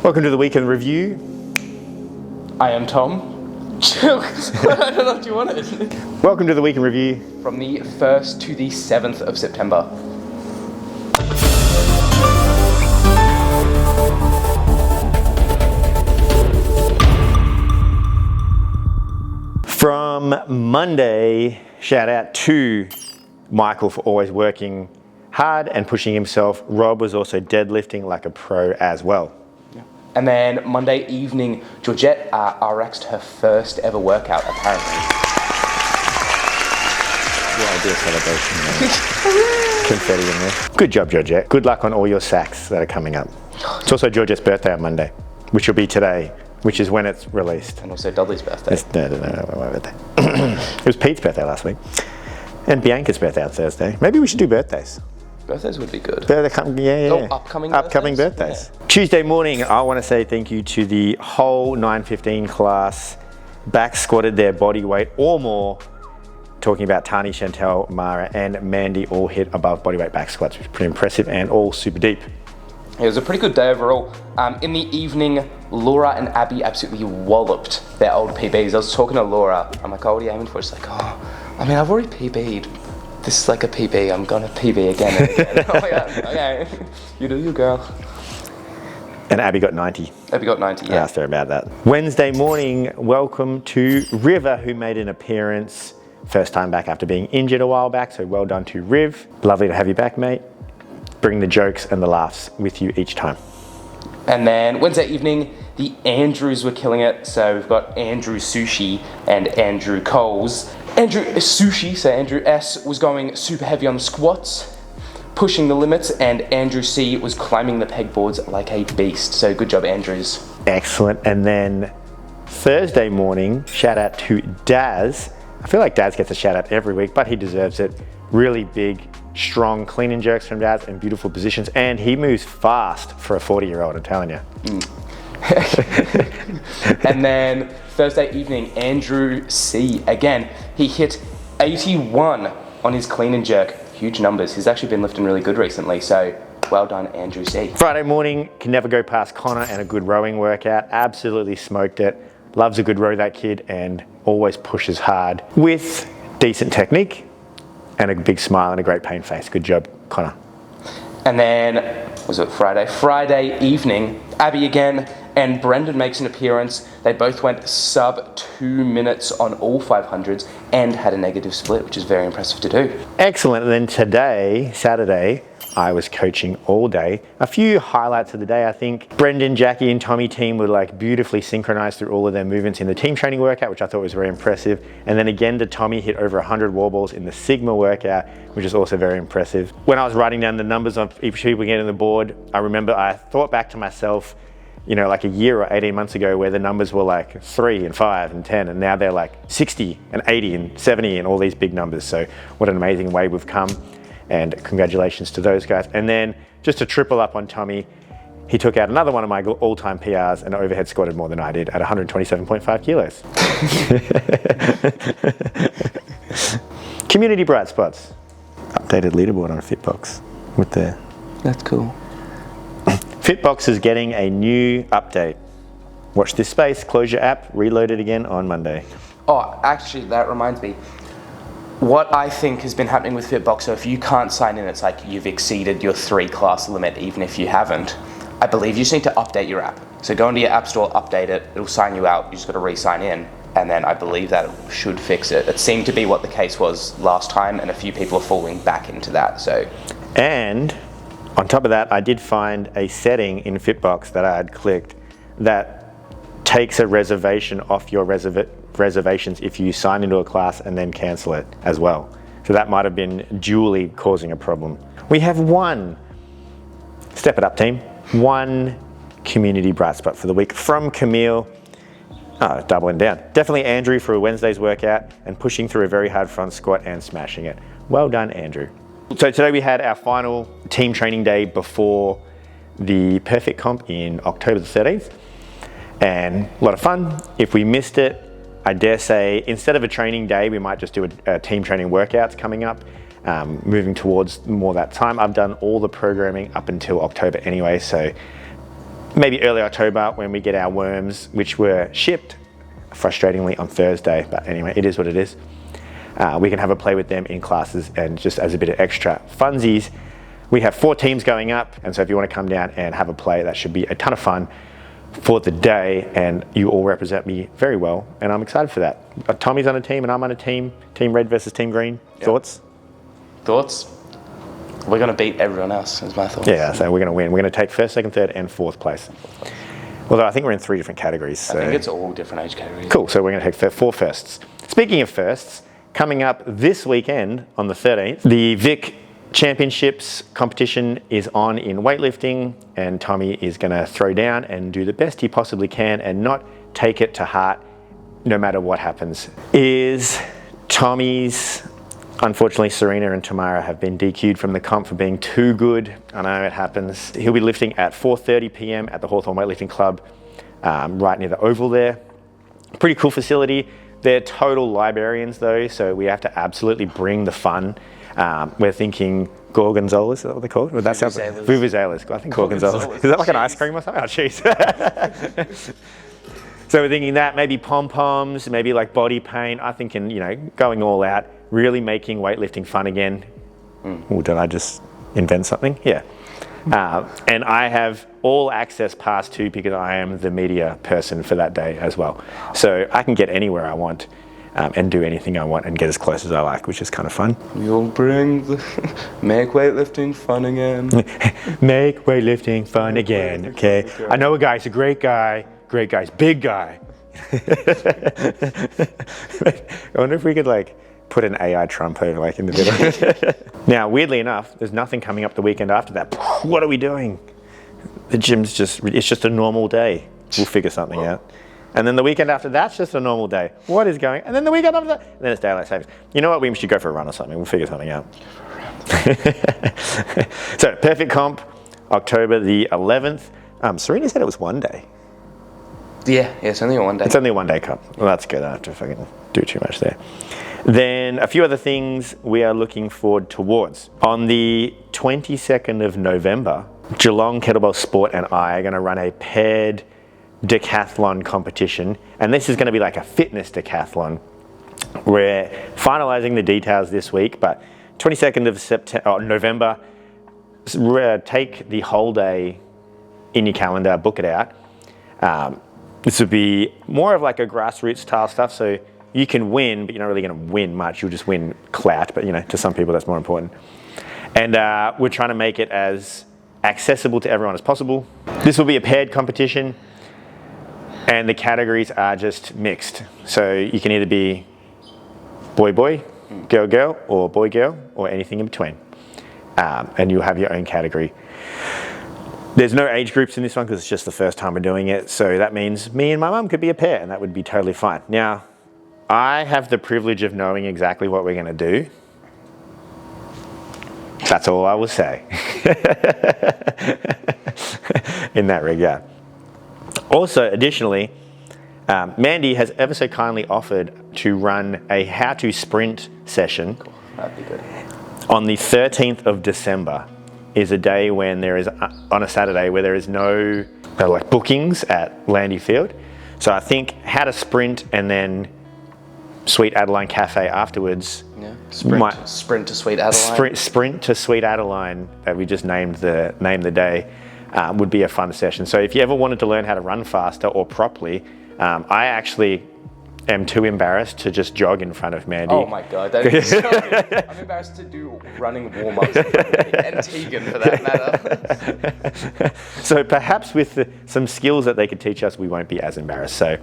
Welcome to the Weekend Review. I am Tom. I don't know what you wanted. Welcome to the Weekend Review. From the 1st to the 7th of September. From Monday, shout out to Michael for always working hard and pushing himself. Rob was also deadlifting like a pro as well. And then Monday evening, Georgette RX'd her first ever workout, apparently. Yeah, I do a celebration. Confetti in there. Good job, Georgette. Good luck on all your sacks that are coming up. It's also Georgette's birthday on Monday, which will be today, which is when it's released. And also Dudley's birthday. No, my birthday. It was Pete's birthday last week. And Bianca's birthday on Thursday. Maybe we should do birthdays. Birthdays would be good. Yeah. Upcoming birthdays. Yeah. Tuesday morning, I want to say thank you to the whole 915 class. Back squatted their body weight or more. Talking about Tani, Chantel, Mara, and Mandy all hit above body weight back squats, which is pretty impressive and all super deep. It was a pretty good day overall. In the evening, Laura and Abby absolutely walloped their old PBs. I was talking to Laura. I'm like, oh, what are you aiming for? She's like, I've already PB'd. This is like a PB. I'm gonna PB again and again. Oh my God, okay. You do you, girl. And Abby got 90. Abby got 90, yeah. I asked her about that. Wednesday morning, welcome to River, who made an appearance. First time back after being injured a while back, so well done to Riv. Lovely to have you back, mate. Bring the jokes and the laughs with you each time. And then Wednesday evening, the Andrews were killing it. So we've got Andrew Sushi and Andrew Coles. Andrew Sushi, so Andrew S, was going super heavy on the squats, pushing the limits, and Andrew C was climbing the pegboards like a beast. So good job, Andrews. Excellent. And then Thursday morning, shout out to Daz. I feel like Daz gets a shout out every week, but he deserves it. Really big, strong clean and jerks from Daz and beautiful positions. And he moves fast for a 40-year-old, I'm telling you. And then Thursday evening, Andrew C. Again, he hit 81 on his clean and jerk. Huge numbers. He's actually been lifting really good recently, so well done, Andrew C. Friday morning, can never go past Connor and a good rowing workout. Absolutely smoked it. Loves a good row, that kid, and always pushes hard with decent technique and a big smile and a great pain face. Good job, Connor. And then, was it Friday? Friday evening, Abby again and Brendan makes an appearance. They both went sub 2 minutes on all 500s and had a negative split, which is very impressive to do. Excellent. And then today, Saturday, I was coaching all day. A few highlights of the day, I think. Brendan, Jackie, and Tommy team were like beautifully synchronized through all of their movements in the team training workout, which I thought was very impressive. And then again, the Tommy hit over 100 wall balls in the Sigma workout, which is also very impressive. When I was writing down the numbers of each people getting the board, I remember I thought back to myself, you know, like a year or 18 months ago where the numbers were like 3 and 5 and 10, and now they're like 60 and 80 and 70 and all these big numbers. So what an amazing way we've come. And congratulations to those guys. And then just to triple up on Tommy, he took out another one of my all-time PRs and overhead squatted more than I did at 127.5 kilos. Community bright spots. Updated leaderboard on Fitbox with the... That's cool. Fitbox is getting a new update. Watch this space, close your app, reload it again on Monday. Oh, actually, that reminds me. What I think has been happening with Fitbox, so if you can't sign in, it's like you've exceeded your 3-class limit, even if you haven't. I believe you just need to update your app. So go into your app store, update it, it'll sign you out, you just got to re-sign in, and then I believe that should fix it. It seemed to be what the case was last time, and a few people are falling back into that, so. And on top of that, I did find a setting in Fitbox that I had clicked that takes a reservation off your reservations if you sign into a class and then cancel it as well. So that might have been dually causing a problem. We have one, step it up team, one community bright spot for the week from Camille. Doubling down. Definitely Andrew for a Wednesday's workout and pushing through a very hard front squat and smashing it. Well done, Andrew. So today we had our final team training day before the Perfect Comp in October the 13th. And a lot of fun. If we missed it, I dare say, instead of a training day, we might just do a team training workouts coming up, moving towards more that time. I've done all the programming up until October anyway, so maybe early October when we get our worms, which were shipped, frustratingly, on Thursday. But anyway, it is what it is. We can have a play with them in classes, and just as a bit of extra funsies, we have 4 teams going up. And so if you want to come down and have a play, that should be a ton of fun for the day, and you all represent me very well, and I'm excited for that. Tommy's on a team and I'm on a team. Team red versus team green. Yep. Thoughts? We're going to beat everyone else, is my thoughts. Yeah, so we're going to win. We're going to take first, second, third, and fourth place. Although I think we're in 3 different categories. So. I think it's all different age categories. Cool, so we're going to take 4 firsts. Speaking of firsts, coming up this weekend on the 13th, the Vic Championships competition is on in weightlifting, and Tommy is going to throw down and do the best he possibly can and not take it to heart no matter what happens. Unfortunately, Serena and Tamara have been DQ'd from the comp for being too good. I know it happens. He'll be lifting at 4:30 p.m. at the Hawthorn Weightlifting Club, right near the Oval there. Pretty cool facility. They're total librarians though, so we have to absolutely bring the fun. We're thinking gorgonzolas, is that what they're called? Well, that sounds like vuvuzelas. I think gorgonzolas. Is that like an ice cream or something? Oh, jeez. So we're thinking that, maybe pom-poms, maybe like body paint. I'm thinking, going all out, really making weightlifting fun again. Oh, did I just invent something? Yeah. And I have all access pass too, because I am the media person for that day as well. So I can get anywhere I want. And do anything I want and get as close as I like, which is kind of fun. You'll make weightlifting fun again. Make weightlifting fun again, okay? I know a guy, he's a great guy, he's big guy. I wonder if we could put an AI Trump over in the middle. Now, weirdly enough, there's nothing coming up the weekend after that. What are we doing? The gym's it's just a normal day. We'll figure something out. And then the weekend after that's just a normal day. What is going? And then the weekend after that, and then it's daylight savings. You know what? We should go for a run or something. We'll figure something out. So perfect comp, October the 11th. Serena said it was one day. Yeah, it's only a one day. It's only a 1 day comp. Well, that's good. I don't have to fucking do too much there. Then a few other things we are looking forward towards. On the 22nd of November, Geelong Kettlebell Sport and I are going to run a paired decathlon competition, and this is going to be like a fitness decathlon. We're finalizing the details this week, but 22nd of November, take the whole day in your calendar, book it out. This would be more of like a grassroots style stuff, so you can win, but you're not really going to win much. You'll just win clout, but to some people that's more important. And we're trying to make it as accessible to everyone as possible. This will be a paired competition, and the categories are just mixed. So you can either be boy, girl, or boy, or anything in between. And you'll have your own category. There's no age groups in this one because it's just the first time we're doing it. So that means me and my mum could be a pair, and that would be totally fine. Now, I have the privilege of knowing exactly what we're going to do. That's all I will say. In that regard. Also, additionally, Mandy has ever so kindly offered to run a how-to sprint session. Cool. That'd be good. On the 13th of December is a day when there is, on a Saturday, where there is no bookings at Landy Field. So I think how to sprint and then Sweet Adeline Cafe afterwards. Yeah. Sprint to Sweet Adeline. Sprint to Sweet Adeline, that we just named the day. Would be a fun session. So if you ever wanted to learn how to run faster or properly, I actually am too embarrassed to just jog in front of Mandy. Oh my God, don't even start me. I'm embarrassed to do running warm-ups and Tegan for that matter. So perhaps with some skills that they could teach us, we won't be as embarrassed. So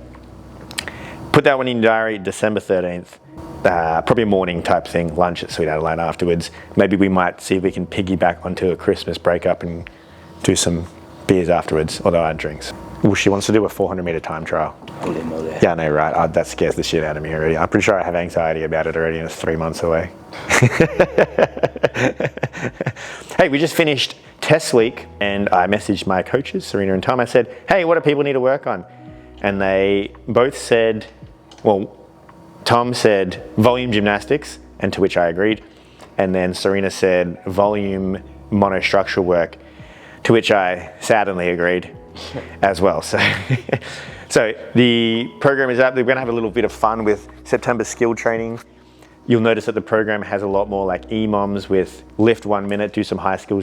put that one in your diary, December 13th. Probably a morning type thing, lunch at Sweet Adeline afterwards. Maybe we might see if we can piggyback onto a Christmas breakup and do some beers afterwards, although I had drinks. Ooh, she wants to do a 400-meter time trial. Holy moly. Yeah, I know, right? That scares the shit out of me already. I'm pretty sure I have anxiety about it already, and it's 3 months away. Hey, we just finished test week, and I messaged my coaches, Serena and Tom. I said, hey, what do people need to work on? And they both said, well, Tom said volume gymnastics, and to which I agreed. And then Serena said volume monostructural work, to which I sadly agreed. as well. So, so the program is out. We're going to have a little bit of fun with September skill training. You'll notice that the program has a lot more like EMOMs with lift 1 minute, do some high skill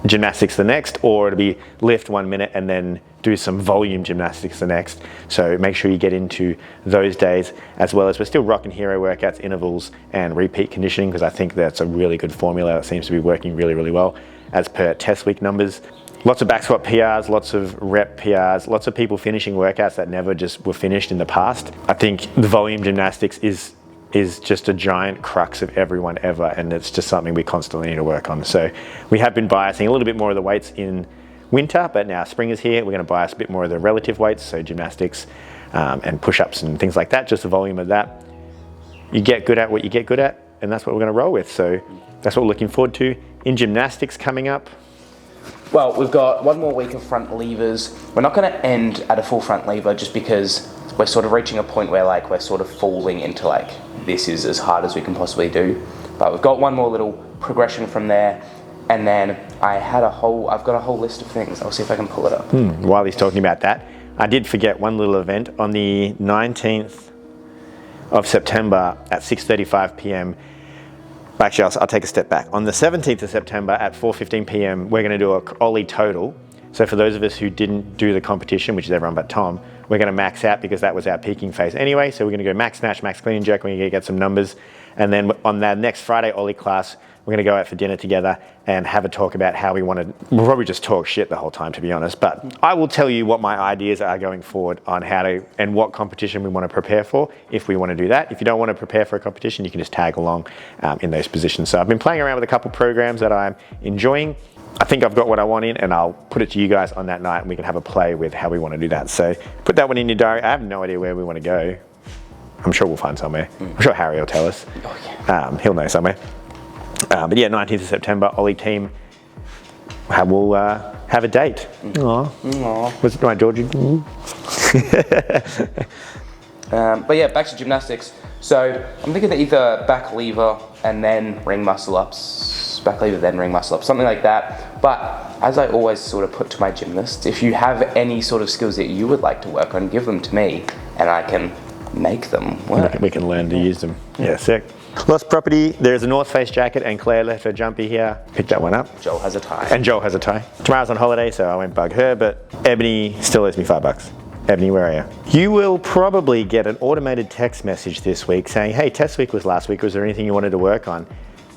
gymnastics the next, or it'll be lift 1 minute and then do some volume gymnastics the next. So make sure you get into those days, as well as we're still rocking hero workouts, intervals, and repeat conditioning, because I think that's a really good formula that seems to be working really, really well as per test week numbers. Lots of back squat PRs, lots of rep PRs, lots of people finishing workouts that never just were finished in the past. I think the volume gymnastics is just a giant crux of everyone ever, and it's just something we constantly need to work on. So we have been biasing a little bit more of the weights in winter, but now spring is here, we're going to bias a bit more of the relative weights, so gymnastics and push-ups and things like that, just the volume of that. You get good at what you get good at, and that's what we're going to roll with. So that's what we're looking forward to. In gymnastics coming up, well, we've got 1 more week of front levers. We're not going to end at a full front lever just because we're sort of reaching a point where like we're sort of falling into like this is as hard as we can possibly do. But we've got 1 more little progression from there, and then I've got a whole list of things. I'll see if I can pull it up. While he's talking about that, I did forget one little event on the 19th of September at 6:35 p.m. Actually, I'll take a step back. On the 17th of September at 4:15 p.m, we're going to do a Ollie total. So for those of us who didn't do the competition, which is everyone but Tom, we're going to max out because that was our peaking phase anyway. So we're going to go max snatch, max clean and jerk. We're going to get some numbers. And then on that next Friday Ollie class, we're going to go out for dinner together and have a talk about how we want to, we'll probably just talk shit the whole time, to be honest. But I will tell you what my ideas are going forward on how to, and what competition we want to prepare for if we want to do that. If you don't want to prepare for a competition, you can just tag along in those positions. So I've been playing around with a couple programs that I'm enjoying. I think I've got what I want in, and I'll put it to you guys on that night, and we can have a play with how we want to do that. So put that one in your diary. I have no idea where we want to go. I'm sure we'll find somewhere. I'm sure Harry will tell us. He'll know somewhere. But yeah, 19th of September, Ollie team. We'll have a date. Aww. Was it my Georgie? But yeah, back to gymnastics. So I'm thinking that either back lever and then ring muscle ups, back lever then ring muscle ups, something like that. But as I always sort of put to my gymnasts, if you have any sort of skills that you would like to work on, give them to me and I can make them work. We can learn to use them. Yeah, sick. Lost property, there's a North Face jacket and Claire left her jumpy here. Pick that one up. Joel has a tie. And Joel has a tie. Tomorrow's on holiday, so I won't bug her, but Ebony still owes me $5. Ebony, where are you? You will probably get an automated text message this week saying, hey, test week was last week, was there anything you wanted to work on?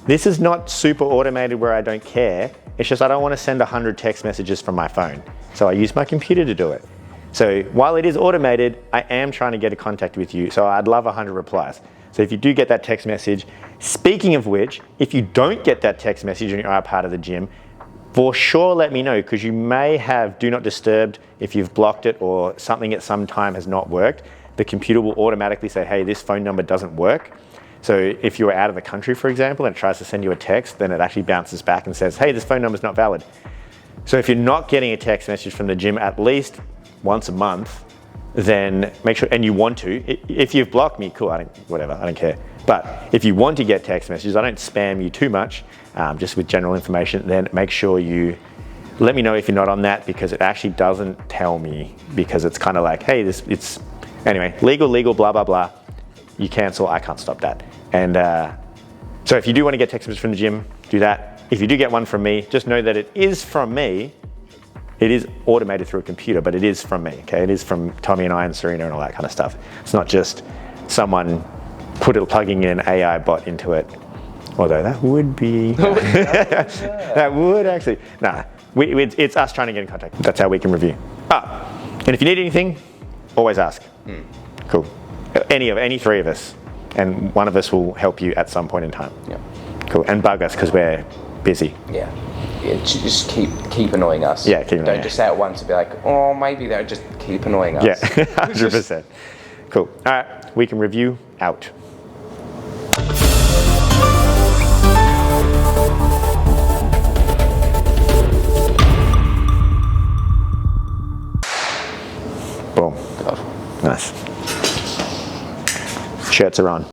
This is not super automated where I don't care. It's just I don't want to send 100 text messages from my phone. So I use my computer to do it. So while it is automated, I am trying to get in contact with you. So I'd love 100 replies. So if you do get that text message, speaking of which, if you don't get that text message and you are part of the gym, for sure let me know, because you may have do not disturb if you've blocked it or something at some time has not worked. The computer will automatically say, hey, this phone number doesn't work. So if you're out of the country, for example, and it tries to send you a text, then it actually bounces back and says, hey, this phone number is not valid. So if you're not getting a text message from the gym at least once a month, then make sure, and you want to, if you've blocked me, cool, I don't care. But if you want to get text messages, I don't spam you too much, just with general information, then make sure you let me know if you're not on that, because it actually doesn't tell me, because it's kind of like, hey, anyway, legal, blah, blah, blah. You cancel, I can't stop that. And so if you do want to get text messages from the gym, do that. If you do get one from me, just know that it is from me. It is automated through a computer, but it is from me, okay? It is from Tommy and I and Serena and all that kind of stuff. It's not just someone plugging in an AI bot into it, although that would be, that would actually, nah. It's us trying to get in contact. That's how we can review. And if you need anything, always ask. Cool. Any three of us, and one of us will help you at some point in time. Yeah. Cool. And bug us because we're busy. Yeah. Just keep annoying us. Yeah, keep annoying us. Don't just say it once and be like, oh, maybe they'll just keep annoying us. Yeah, 100%. Cool. All right, we can review out. Boom. God. Nice. Shirts are on.